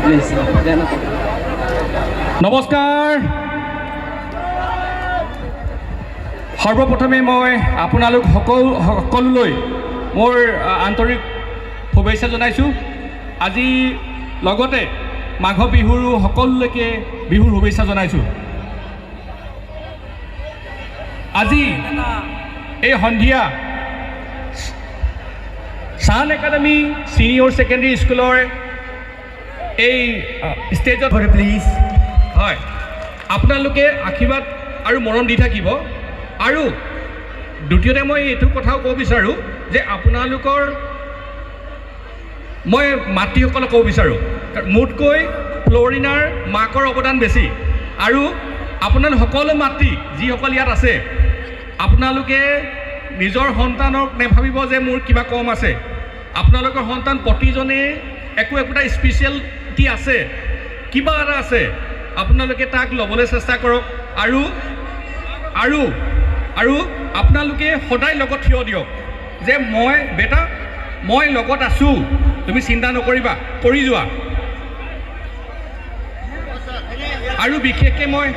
please নমস্কাৰ সৰ্বপ্ৰথমে মই আপোনালোক সকলোলৈ মোৰ আন্তৰিক শুভেচ্ছা জনাইছোঁ আজি লগতে মাঘ বিহুৰো সকলোলৈকে বিহুৰ শুভেচ্ছা জনাইছোঁ আজি এই সন্ধিয়া চান একাডেমি ছিনিয়ৰ ছেকেণ্ডেৰী স্কুলৰ এই ষ্টেজত প্লিজ হয় আপোনালোকে আশীৰ্বাদ আৰু মৰম দি থাকিব আৰু দ্বিতীয়তে মই এইটো কথাও ক'ব বিচাৰোঁ যে আপোনালোকৰ মই মাতৃসকলক ক'ব বিচাৰোঁ মোতকৈ ফ্ল'ৰিনাৰ মাকৰ অৱদান বেছি আৰু আপোনালোক সকলো মাতৃ যিসকল ইয়াত আছে আপোনালোকে নিজৰ সন্তানক নেভাবিব যে মোৰ কিবা কম আছে আপোনালোকৰ সন্তান প্ৰতিজনে একোটা স্পেচিয়েলিটি আছে কিবা এটা আছে আপোনালোকে তাক ল'বলৈ চেষ্টা কৰক আৰু আৰু আৰু আপোনালোকে সদায় লগত থিয় দিয়ক যে বেটা মই লগত আছোঁ তুমি চিন্তা নকৰিবা কৰি যোৱা আৰু বিশেষকৈ মই